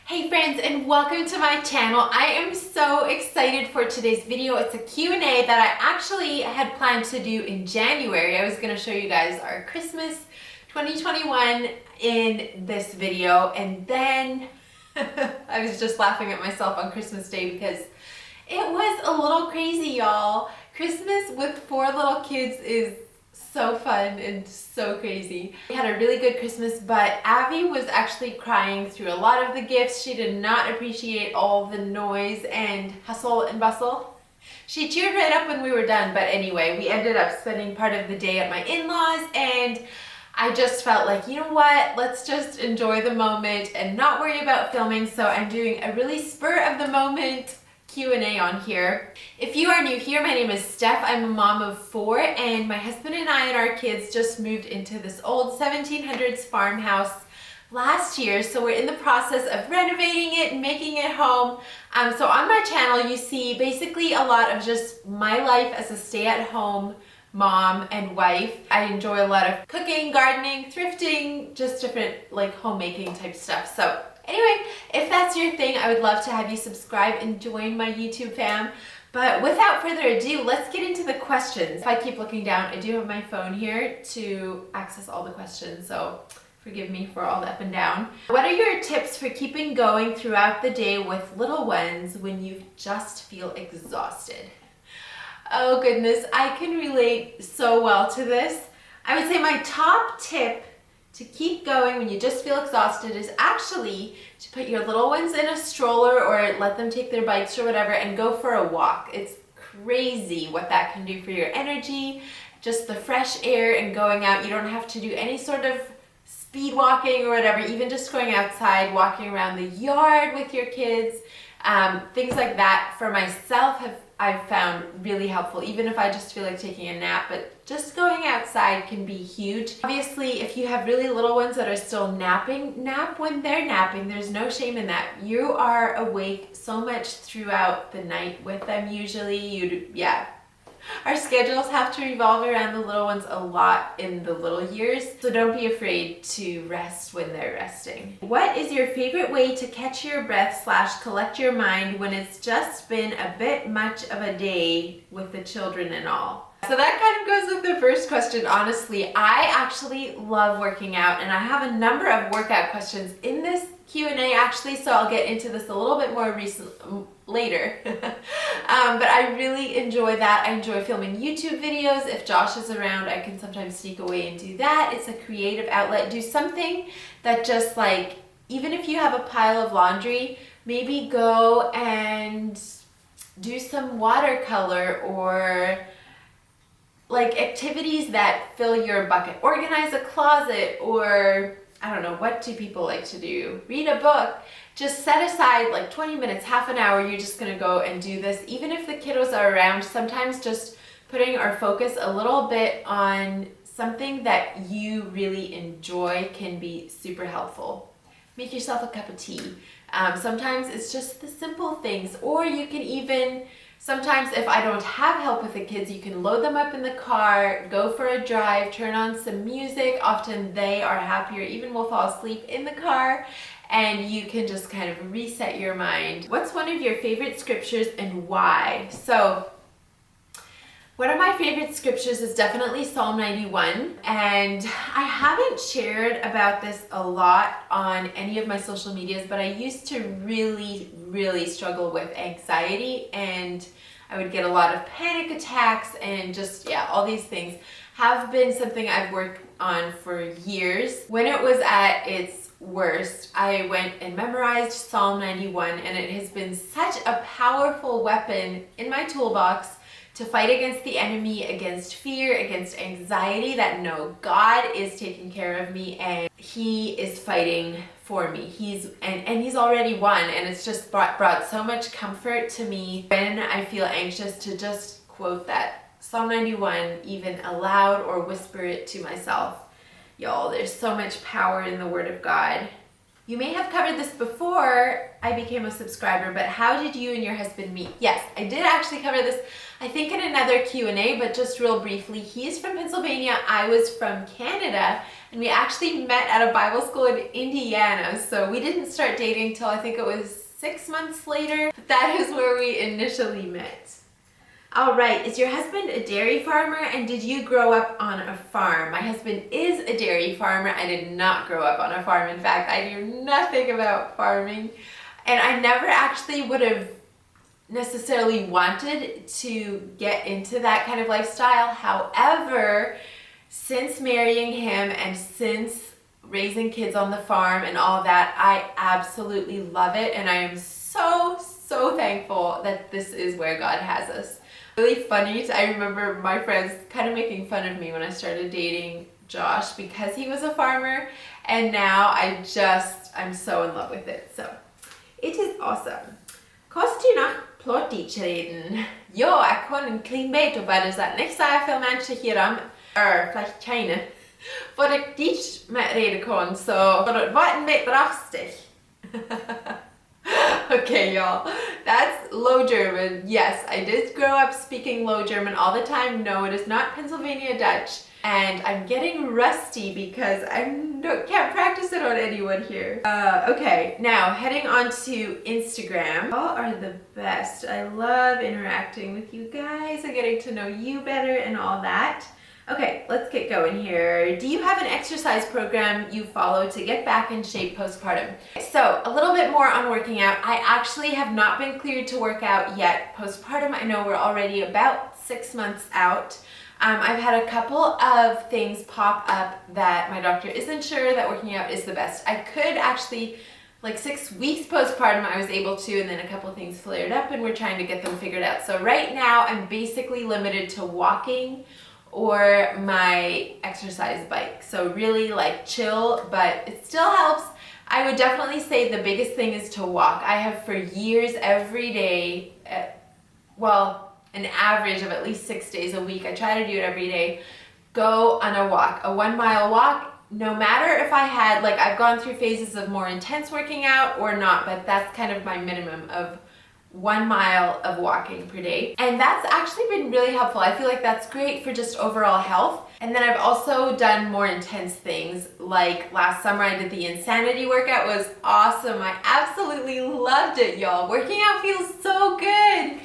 Hey friends, and welcome to my channel. I am so excited for today's video. It's a Q&A that I actually had planned to do in January. I was going to show you guys our Christmas 2021 in this video, and then I was just laughing at myself on Christmas Day because it was a little crazy, y'all. Christmas with 4 little kids is so fun and so crazy. We had a really good Christmas, but Abby was actually crying through a lot of the gifts. She did not appreciate all the noise and hustle and bustle. She cheered right up when we were done, but anyway, we ended up spending part of the day at my in-laws, and I just felt like, you know what, let's just enjoy the moment and not worry about filming. So I'm doing a really spur of the moment Q&A on here. If you are new here, my name is Steph. I'm a mom of 4, and my husband and I and our kids just moved into this old 1700s farmhouse last year. So we're in the process of renovating it and making it home. So on my channel, you see basically a lot of just my life as a stay-at-home mom and wife. I enjoy a lot of cooking, gardening, thrifting, just different like homemaking type stuff. So anyway, if that's your thing, I would love to have you subscribe and join my YouTube fam. But without further ado, let's get into the questions. If I keep looking down, I do have my phone here to access all the questions, so forgive me for all the up and down. What are your tips for keeping going throughout the day with little ones when you just feel exhausted? Oh goodness, I can relate so well to this. I would say my top tip to keep going when you just feel exhausted is actually to put your little ones in a stroller or let them take their bikes or whatever and go for a walk. It's crazy what that can do for your energy, just the fresh air and going out. You don't have to do any sort of speed walking or whatever, even just going outside, walking around the yard with your kids. Things like that for myself I've found really helpful, even if I just feel like taking a nap, but just going outside can be huge. Obviously, if you have really little ones that are still napping, nap when they're napping. There's no shame in that. You are awake so much throughout the night with them usually. Our schedules have to revolve around the little ones a lot in the little years, so don't be afraid to rest when they're resting. What is your favorite way to catch your breath / collect your mind when it's just been a bit much of a day with the children and all? So that kind of goes with the first question. Honestly, I actually love working out, and I have a number of workout questions in this Q&A actually, so I'll get into this a little bit more later. But I really enjoy that. I enjoy filming YouTube videos. If Josh is around, I can sometimes sneak away and do that. It's a creative outlet. Do something that just like, even if you have a pile of laundry, maybe go and do some watercolor or like activities that fill your bucket. Organize a closet, or I don't know, what do people like to do? Read a book. Just set aside like 20 minutes, half an hour, you're just gonna go and do this. Even if the kiddos are around, sometimes just putting our focus a little bit on something that you really enjoy can be super helpful. Make yourself a cup of tea. Sometimes it's just the simple things, or you can even, sometimes if I don't have help with the kids, you can load them up in the car, go for a drive, turn on some music. Often they are happier, even will fall asleep in the car, and you can just kind of reset your mind. What's one of your favorite scriptures and why? So one of my favorite scriptures is definitely Psalm 91, and I haven't shared about this a lot on any of my social medias, but I used to really struggle with anxiety, and I would get a lot of panic attacks, and just, all these things have been something I've worked on for years. When it was at its worst, I went and memorized Psalm 91, and it has been such a powerful weapon in my toolbox to fight against the enemy, against fear, against anxiety, that no, God is taking care of me and He is fighting for me. He's already won, and it's just brought so much comfort to me when I feel anxious to just quote that Psalm 91, even aloud or whisper it to myself. Y'all, there's so much power in the Word of God. You may have covered this before I became a subscriber, but how did you and your husband meet? Yes, I did actually cover this, I think in another Q&A, but just real briefly. He's from Pennsylvania, I was from Canada, and we actually met at a Bible school in Indiana. So we didn't start dating till I think it was 6 months later. That is where we initially met. All right, is your husband a dairy farmer, and did you grow up on a farm? My husband is a dairy farmer. I did not grow up on a farm. In fact, I knew nothing about farming, and I never actually would have necessarily wanted to get into that kind of lifestyle. However, since marrying him and since raising kids on the farm and all that, I absolutely love it, and I am so thankful that this is where God has us. Really funny, I remember my friends kind of making fun of me when I started dating Josh because he was a farmer, and now I'm so in love with it. So it is awesome. Kost du nach Plottisch reden? Ja, jag kan en clean bait och bara sagt nästa för människor här vielleicht keine. För det Deutsch med reden kan så för det var en bit drastisk. Okay, y'all, that's Low German. Yes, I did grow up speaking Low German all the time. No, it is not Pennsylvania Dutch. And I'm getting rusty because I can't practice it on anyone here. Okay, now heading on to Instagram. Y'all are the best. I love interacting with you guys and getting to know you better and all that. Okay, let's get going here. Do you have an exercise program you follow to get back in shape postpartum? So a little bit more on working out. I actually have not been cleared to work out yet postpartum. I know we're already about 6 months out. I've had a couple of things pop up that my doctor isn't sure that working out is the best. I could actually, like 6 weeks postpartum, I was able to, and then a couple of things flared up and we're trying to get them figured out. So right now I'm basically limited to walking or my exercise bike. So really like chill, but it still helps. I would definitely say the biggest thing is to walk. I have for years every day, an average of at least 6 days a week. I try to do it every day. Go on a walk, a 1 mile walk. No matter if I had, like I've gone through phases of more intense working out or not, but that's kind of my minimum of 1 mile of walking per day. And that's actually been really helpful. I feel like that's great for just overall health. And then I've also done more intense things. Like last summer I did the Insanity workout. It was awesome. I absolutely loved it, y'all. Working out feels so good.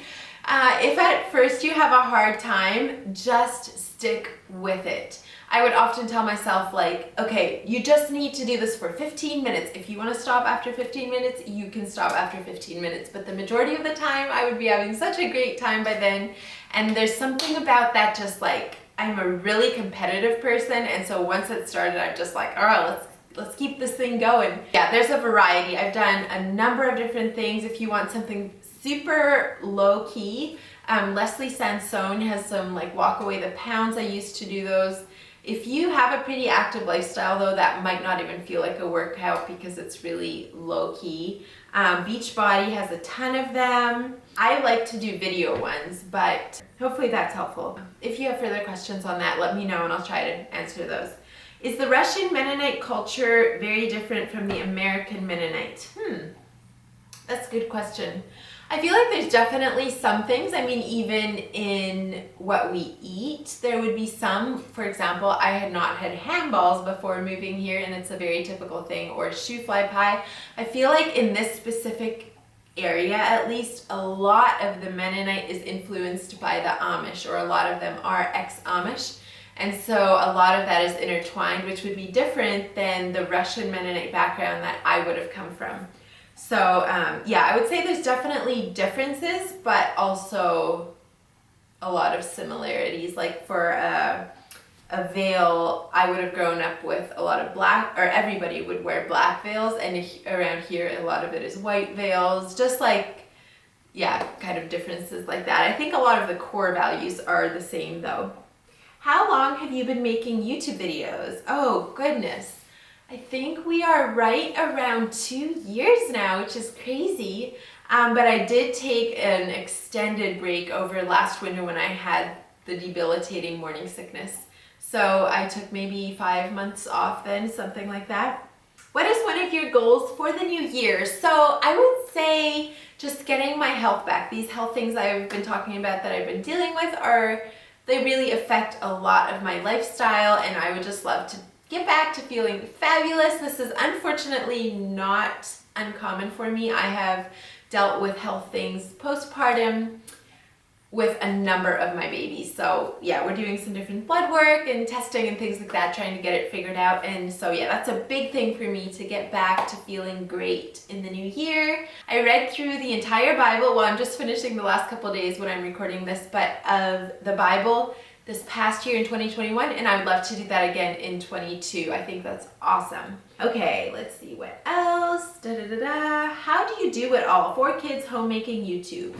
If at first you have a hard time, just stick with it. I would often tell myself like, okay, you just need to do this for 15 minutes. If you want to stop after 15 minutes, you can stop after 15 minutes. But the majority of the time, I would be having such a great time by then. And there's something about that, just like, I'm a really competitive person. And so once it started, I'm just like, all right, let's keep this thing going. Yeah, there's a variety. I've done a number of different things. If you want something super low key, Leslie Sansone has some like walk away the pounds. I used to do those. If you have a pretty active lifestyle though, that might not even feel like a workout because it's really low key. Beachbody has a ton of them. I like to do video ones, but hopefully that's helpful. If you have further questions on that, let me know and I'll try to answer those. Is the Russian Mennonite culture very different from the American Mennonite? That's a good question. I feel like there's definitely some things. I mean, even in what we eat, there would be some. For example, I had not had ham balls before moving here, and it's a very typical thing, or shoe fly pie. I feel like in this specific area, at least, a lot of the Mennonite is influenced by the Amish, or a lot of them are ex-Amish. And so a lot of that is intertwined, which would be different than the Russian Mennonite background that I would have come from. So yeah, I would say there's definitely differences, but also a lot of similarities. Like for a veil, I would have grown up with a lot of black, or everybody would wear black veils, and around here a lot of it is white veils, just like, yeah, kind of differences like that. I think a lot of the core values are the same though. How long have you been making YouTube videos? Oh goodness. I think we are right around 2 years now, which is crazy. But I did take an extended break over last winter when I had the debilitating morning sickness. So I took maybe 5 months off then, something like that. What is one of your goals for the new year? So I would say just getting my health back. These health things I've been talking about that I've been dealing with they really affect a lot of my lifestyle, and I would just love to get back to feeling fabulous. This is unfortunately not uncommon for me. I have dealt with health things postpartum with a number of my babies. So yeah, we're doing some different blood work and testing and things like that, trying to get it figured out. And so yeah, that's a big thing for me, to get back to feeling great in the new year. I read through the entire Bible. Well, I'm just finishing the last couple of days when I'm recording this, but of the Bible this past year in 2021, and I would love to do that again in 22. I think that's awesome. Okay, let's see what else. How do you do it all? 4 kids, homemaking, YouTube.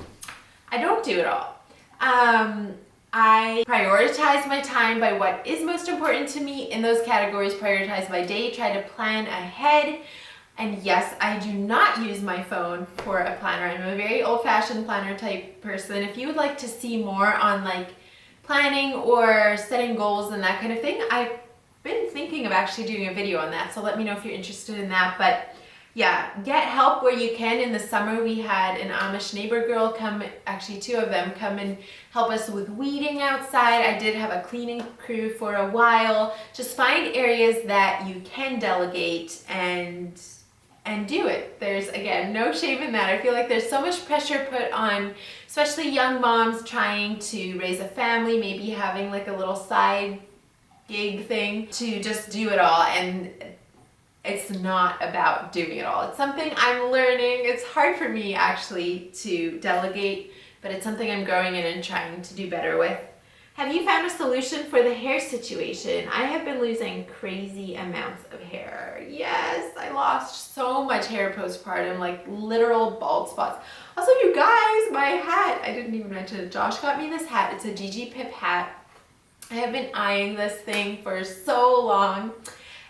I don't do it all. I prioritize my time by what is most important to me. In those categories, prioritize my day, try to plan ahead. And yes, I do not use my phone for a planner. I'm a very old-fashioned planner type person. If you would like to see more on like planning or setting goals and that kind of thing, I've been thinking of actually doing a video on that. So let me know if you're interested in that. But yeah, get help where you can. In the summer, we had an Amish neighbor girl come, actually 2 of them, come and help us with weeding outside. I did have a cleaning crew for a while. Just find areas that you can delegate and do it. There's, again, no shame in that. I feel like there's so much pressure put on, especially young moms trying to raise a family, maybe having like a little side gig thing, to just do it all. And it's not about doing it all. It's something I'm learning. It's hard for me actually to delegate, but it's something I'm growing in and trying to do better with. Have you found a solution for the hair situation? I have been losing crazy amounts of hair. Yes, I lost so much hair postpartum, like literal bald spots. Also, you guys, my hat, I didn't even mention it. Josh got me this hat. It's a Gigi Pip hat. I have been eyeing this thing for so long,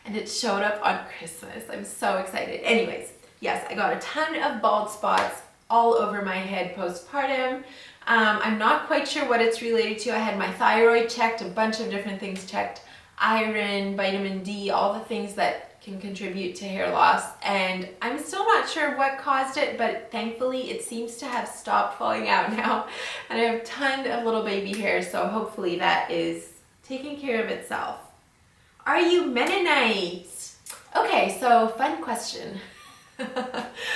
and it showed up on Christmas. I'm so excited. Anyways, yes, I got a ton of bald spots all over my head postpartum. I'm not quite sure what it's related to. I had my thyroid checked, a bunch of different things checked, iron, vitamin D, all the things that can contribute to hair loss. And I'm still not sure what caused it, but thankfully it seems to have stopped falling out now. And I have a ton of little baby hair, so hopefully that is taking care of itself. Are you Mennonite? Okay, so fun question.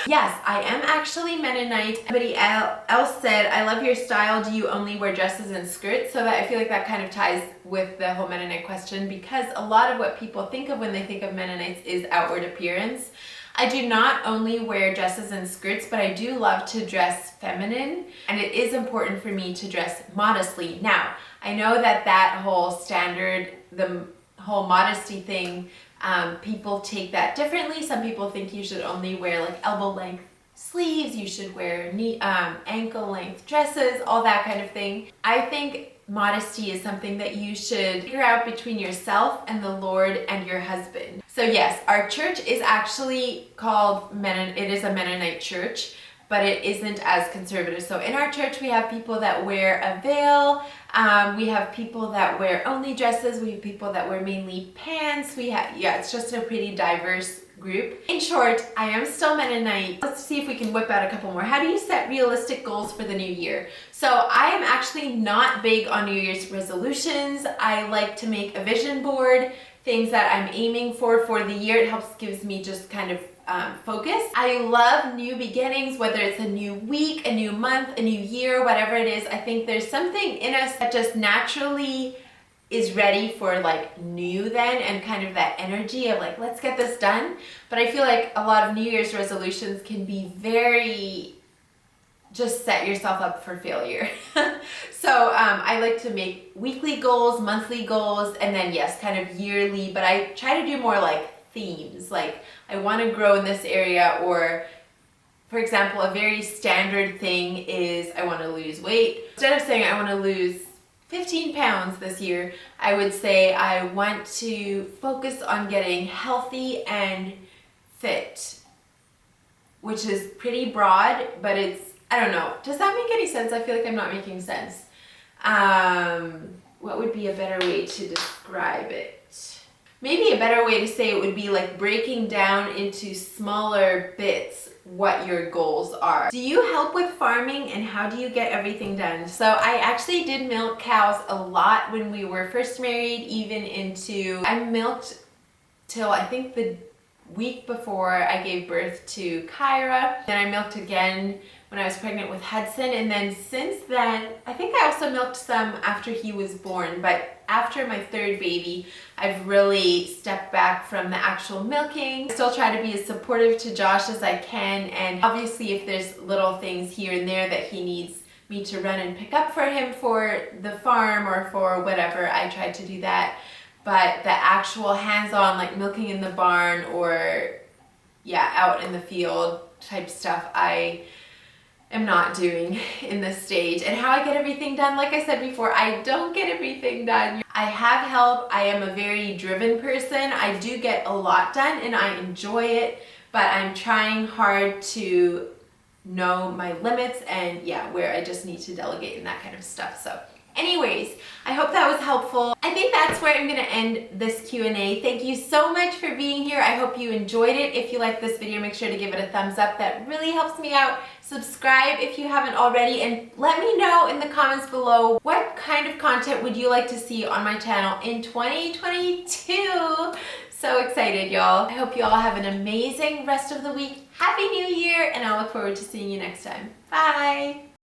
Yes, I am actually Mennonite. Somebody else said, I love your style. Do you only wear dresses and skirts? So that I feel like that kind of ties with the whole Mennonite question, because a lot of what people think of when they think of Mennonites is outward appearance. I do not only wear dresses and skirts, but I do love to dress feminine, and it is important for me to dress modestly. Now, I know that whole standard, the whole modesty thing, people take that differently. Some people think you should only wear like elbow length sleeves, you should wear knee, ankle length dresses, all that kind of thing. I think modesty is something that you should figure out between yourself and the Lord and your husband. So yes, our church is actually called it is a Mennonite church, but it isn't as conservative. So in our church, we have people that wear a veil. We have people that wear only dresses. We have people that wear mainly pants. It's just a pretty diverse group. In short, I am still Mennonite. Let's see if we can whip out a couple more. How do you set realistic goals for the new year? So I am actually not big on New Year's resolutions. I like to make a vision board, things that I'm aiming for the year. It gives me just kind of focus. I love new beginnings, whether it's a new week, a new month, a new year, whatever it is. I think there's something in us that just naturally is ready for like new then, and kind of that energy of like, let's get this done. But I feel like a lot of New Year's resolutions can be very, just set yourself up for failure. So I like to make weekly goals, monthly goals, and then yes, kind of yearly, but I try to do more like themes. Like I want to grow in this area, or for example, a very standard thing is I want to lose weight. Instead of saying I want to lose 15 pounds this year, I would say I want to focus on getting healthy and fit, which is pretty broad, but it's, I don't know. Does that make any sense? I feel like I'm not making sense. What would be a better way to describe it? maybe a better way to say it would be like breaking down into smaller bits what your goals are. Do you help with farming, and how do you get everything done? So I actually did milk cows a lot when we were first married, even into, I milked till I think the week before I gave birth to Kyra. Then I milked again when I was pregnant with Hudson, and then since then, I think I also milked some after he was born, but after my third baby, I've really stepped back from the actual milking. I still try to be as supportive to Josh as I can, and obviously if there's little things here and there that he needs me to run and pick up for him for the farm or for whatever, I try to do that. But the actual hands-on, like milking in the barn or yeah, out in the field type stuff, I am not doing in this stage. And how I get everything done, like I said before, I don't get everything done. I have help. I am a very driven person. I do get a lot done and I enjoy it, but I'm trying hard to know my limits and yeah, where I just need to delegate and that kind of stuff. So anyways, I hope that was helpful. I think that's where I'm gonna end this Q&A. Thank you so much for being here. I hope you enjoyed it. If you liked this video, make sure to give it a thumbs up. That really helps me out. Subscribe if you haven't already, and let me know in the comments below what kind of content would you like to see on my channel in 2022. So excited, y'all. I hope you all have an amazing rest of the week. Happy New Year, and I'll look forward to seeing you next time. Bye.